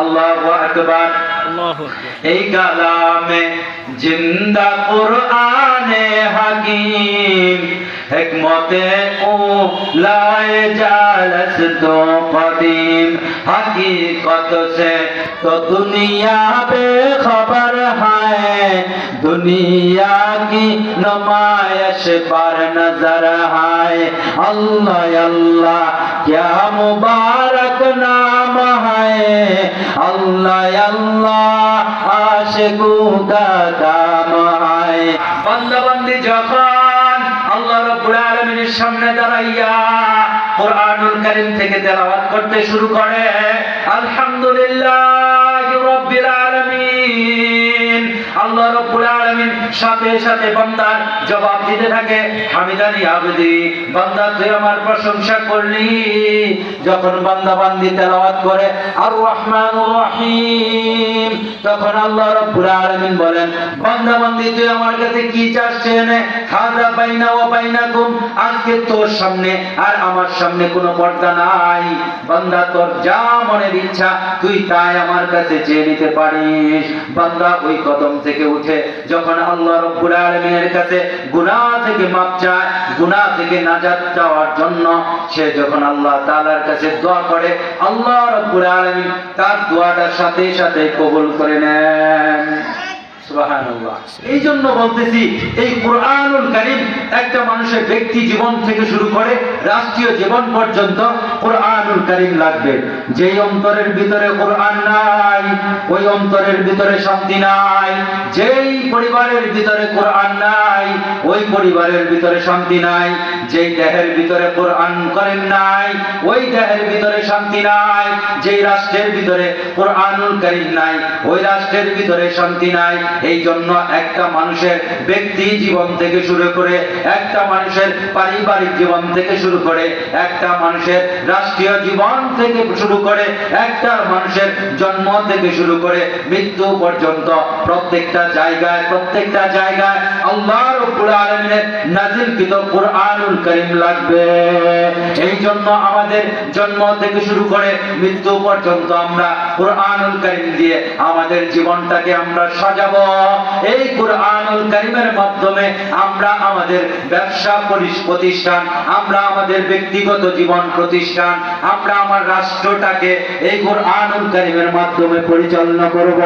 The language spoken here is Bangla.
আল্লাহু আকবার। এই কালামে জিন্দা কুরআনে হাকিম, হিকমতে উলায়ে জালস তো কদীম, हकीकत से तो दुनिया बेखबर है, दुनिया की नुमाइश पर नजर है। अल्लाह अल्लाह क्या मुबारक नाम है, अल्लाह अल्लाह आशिकों का दाम है। बंदा बंदी যখন আল্লাহ রাব্বুল আলামিনের সামনে দাঁড়াইয়া কুরআনুল কারীম থেকে তেলাওয়াত করতে শুরু করে, আলহামদুলিল্লাহি রাব্বিল আলামিন, আল্লাহ রাব্বুল আলামিন সাথে সাথে বান্দার জবাব দিতে থাকে, হামিদানি আবদি, বান্দা তুই আমার প্রশংসা করলি। যখন বান্দা বান্দি তেলাওয়াত করে আর রহমানুর রহিম, তখন আল্লাহ রাব্বুল আলামিন বলেন, বান্দা বান্দি তুই আমার কাছে কি চাচ্ছেন? হাযা বাইনা ওয়া বাইনাকুম, আজকে তোর সামনে আর আমার সামনে কোনো পর্দা নাই। বান্দা তোর যা মনের ইচ্ছা তুই তাই আমার কাছে চেয়ে নিতে পারিস। বান্দা ওই কদম থেকে উঠে যখন আল্লাহ রাব্বুল আলামিনের কাছে গুনাহ থেকে মাপ চায়, গুনাহ থেকে নাজাত চাওয়ার জন্য সে যখন আল্লাহ তাআলার কাছে দোয়া করে, আল্লাহ রাব্বুল আলামিন তার দোয়াটা সাথে সাথে কবুল করে নেন। সুবহানাল্লাহ। এই জন্য বলতেছি এই কুরআনুল কারীম একটা মানুষের ব্যক্তি জীবন থেকে শুরু করে রাষ্ট্রীয় জীবন পর্যন্ত কুরআনুল কারীম লাগবে। যেই অন্তরের ভিতরে কুরআন নাই, ওই অন্তরের ভিতরে শান্তি নাই। যেই পরিবারের ভিতরে কুরআন নাই, ওই পরিবারের ভিতরে শান্তি নাই। যেই দেহের ভিতরে কুরআন কারীম নাই, ওই দেহের ভিতরে শান্তি নাই। যেই রাষ্ট্রের ভিতরে কুরআনুল কারীম নাই, ওই রাষ্ট্রের ভিতরে শান্তি নাই। এই জন্য একটা মানুষের ব্যক্তি জীবন থেকে শুরু করে, একটা মানুষের পারিবারিক জীবন থেকে শুরু করে, একটা মানুষের রাষ্ট্রীয় জীবন থেকে শুরু করে, একটা মানুষের জন্ম থেকে শুরু করে মৃত্যু পর্যন্ত প্রত্যেকটা জায়গায় আল্লাহ রাব্বুল আলামিনের নাযিলকৃত কুরআনুল কারীম লাগবে। এই জন্য আমাদের জন্ম থেকে শুরু করে মৃত্যু পর্যন্ত আমরা কুরআনুল কারীম দিয়ে আমাদের জীবনটাকে আমরা সাজাবো। এই কুরআনুল কারীমের মাধ্যমে আমরা আমাদের ব্যবসা প্রতিষ্ঠান, আমরা আমাদের ব্যক্তিগত জীবন প্রতিষ্ঠান, আমরা আমার রাষ্ট্রটাকে এই কুরআনুল কারীমের মাধ্যমে পরিচালনা করব।